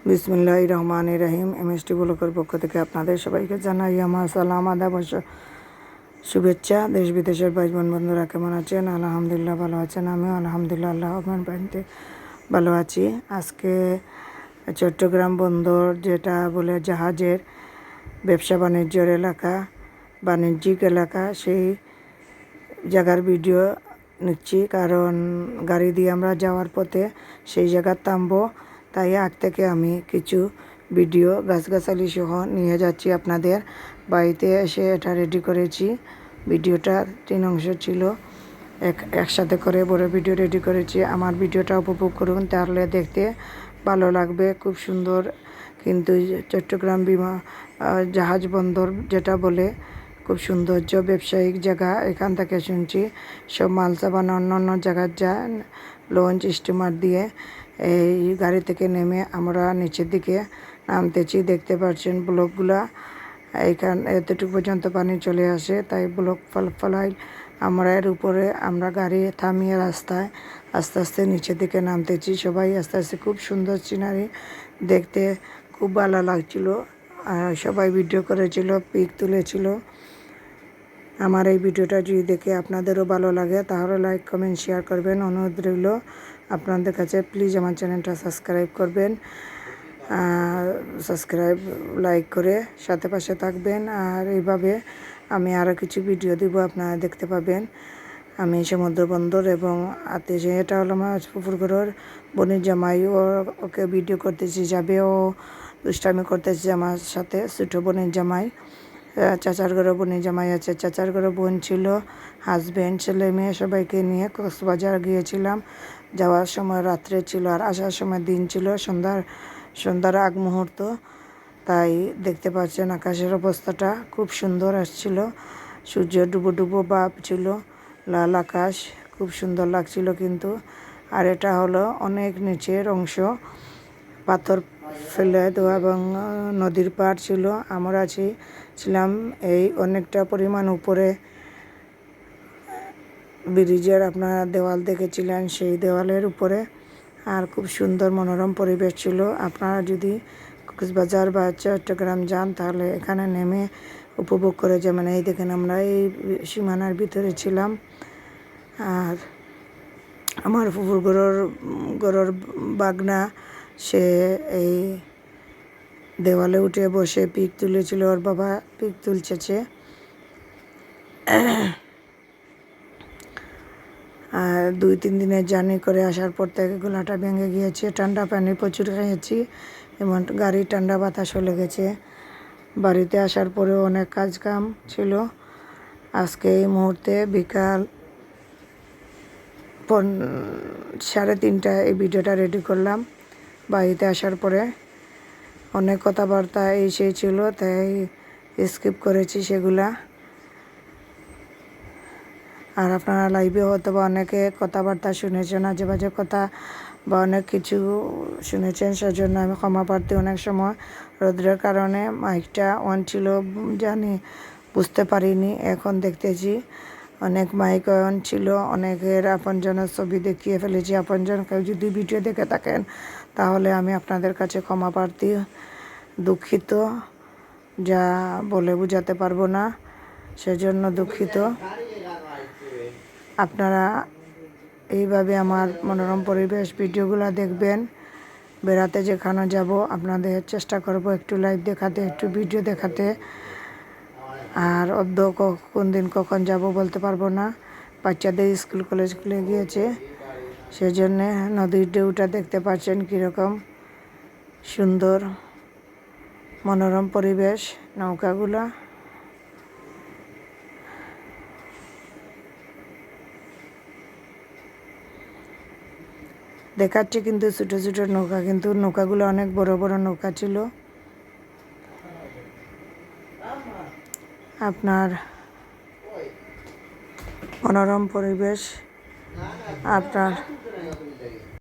বিসমিল্লাহির রহমানির রহিম। এমএসটি ব্লকের পক্ষ থেকে আপনাদের সবাইকে জানাই আমার সালাম, আদাব, শুভেচ্ছা। দেশ বিদেশের ভাই বোন বন্ধুরা কেমন আছেন? আলহামদুলিল্লাহ ভালো আছেন। আমিও আলহামদুলিল্লাহ আল্লাহর বাড়িতে ভালো আছি। আজকে চট্টগ্রাম বন্দর, যেটা বলে জাহাজের ব্যবসা বাণিজ্যের এলাকা, বাণিজ্যিক এলাকা, সেই জায়গার ভিডিও নিচ্ছি, কারণ গাড়ি দিয়ে আমরা যাওয়ার পথে সেই জায়গার থামবো। তাই আগ থেকে আমি কিছু ভিডিও গাছগাছালি সহ নিয়ে যাচ্ছি আপনাদের বাড়িতে। এসে এটা রেডি করেছি। ভিডিওটা 3 অংশ ছিল, একসাথে করে বড় ভিডিও রেডি করেছি। আমার ভিডিওটা উপভোগ করুন, তাহলে দেখতে ভালো লাগবে। খুব সুন্দর কিন্তু চট্টগ্রাম জাহাজ বন্দর, যেটা বলে, খুব সৌন্দর্য ব্যবসায়িক জায়গা। এখান থেকে শুনছি সব মাল সাবান অন্য অন্য জায়গার যায় লঞ্চ স্টিমার দিয়ে। এই গাড়ি থেকে নেমে আমরা নিচের দিকে নামতেছি। দেখতে পাচ্ছেন ব্লকগুলা, এইখান এতটুকু পর্যন্ত পানি চলে আসে, তাই ব্লক ফলাই আমরা এর উপরে আমরা গাড়ি থামিয়ে রাস্তায় আস্তে আস্তে নিচের দিকে নামতেছি। সবাই আস্তে আস্তে, খুব সুন্দর সিনারি, দেখতে খুব ভালো লাগছিল। সবাই ভিডিও করেছিল, পিক তুলেছিল। আমার এই ভিডিওটা যদি দেখে আপনাদেরও ভালো লাগে, তাহলে লাইক, কমেন্ট, শেয়ার করবেন। অনুরোধ রইল আপনাদের কাছে, প্লিজ আমার চ্যানেলটা সাবস্ক্রাইব করবেন। সাবস্ক্রাইব, লাইক করে সাথে পাশে থাকবেন। আর এইভাবে আমি আরও কিছু ভিডিও দিব, আপনারা দেখতে পাবেন। আমি সমুদ্র বন্দর এবং এটা হলো আমার পুকুরঘরের বোনের জামাই। ওকে ভিডিও করতেছি, যাবে, ও দুষ্টামি করতেছি আমার সাথে। ছোটো বোনের জামাই, চাচার ঘরে বোনের জামাই আছে, চাচার ঘরে বোন ছিল, হাজব্যান্ড, ছেলে মেয়ে সবাইকে নিয়ে কক্সবাজার গিয়েছিলাম। যাওয়ার সময় রাত্রে ছিল আর আসার সময় দিন ছিল, সন্ধ্যার আগ মুহূর্ত। তাই দেখতে পাচ্ছেন আকাশের অবস্থাটা খুব সুন্দর আসছিল। সূর্য ডুবো ডুবো ভাব ছিল, লাল আকাশ, খুব সুন্দর লাগছিল কিন্তু। আর এটা হলো অনেক নিচের অংশ, পাথর ফেলে দেওয়া এবং নদীর পাড় ছিল। আমরা ছিলাম এই অনেকটা পরিমাণ উপরে। ব্রিজের আপনারা দেওয়াল দেখেছিলেন, সেই দেওয়ালের উপরে। আর খুব সুন্দর মনোরম পরিবেশ ছিল। আপনারা যদি কক্সবাজার বা চট্টগ্রাম যান, তাহলে এখানে নেমে উপভোগ করে যাবেন। এই দেখেন, আমরা এই সীমানার ভিতরে ছিলাম। আর আমার ফুফুর গরুর বাগনা, সে এই দেওয়ালে উঠে বসে পিক তুলেছিল। ওর বাবা পিক তুলছে। আর 2-3 দিনের জার্নি করে আসার পর থেকে গলাটা ভেঙে গিয়েছে। ঠান্ডা পানি প্রচুর খেয়েছি, এমন গাড়ি ঠান্ডা বাতাসও লেগেছে। বাড়িতে আসার পরেও অনেক কাজ কাম ছিল। আজকে এই মুহূর্তে বিকাল 3:30 এই ভিডিওটা রেডি করলাম। বাড়িতে আসার পরে অনেক কথাবার্তা এই সেই ছিল, তাই স্কিপ করেছি সেগুলা। আর আপনারা লাইভে হয়তো বা অনেকে কথাবার্তা শুনেছেন, আজে বাজে কথা বা অনেক কিছু শুনেছেন, সেজন্য আমি ক্ষমা প্রার্থী। অনেক সময় রোদ্রের কারণে মাইকটা অন ছিল, জানি বুঝতে পারিনি, এখন দেখতেছি অনেক মাইক অন ছিল। অনেকের আপনজনের ছবি দেখিয়ে ফেলেছি। আপনজন কেউ যদি ভিডিও দেখে থাকেন, তাহলে আমি আপনাদের কাছে ক্ষমা প্রার্থী, দুঃখিত। যা বলে বোঝাতে পারবো না, সেজন্য দুঃখিত। আপনারা এইভাবে আমার মনোরম পরিবেশ ভিডিওগুলো দেখবেন। বেড়াতে যেখানে যাব, আপনাদের চেষ্টা করব একটু লাইভ দেখাতে, একটু ভিডিও দেখাতে। আর কোন দিন কখন যাব বলতে পারবো না। বাচ্চাদের স্কুল কলেজ খুলে গিয়েছে, সেজন্যে নদীর ঢেউটা দেখতে পাচ্ছেন কীরকম সুন্দর মনোরম পরিবেশ। নৌকাগুলা দেখাচ্ছে কিন্তু ছোটো ছোটো নৌকা, কিন্তু নৌকাগুলো অনেক বড় বড় নৌকা ছিল। আপনার মনোরম পরিবেশ আপনার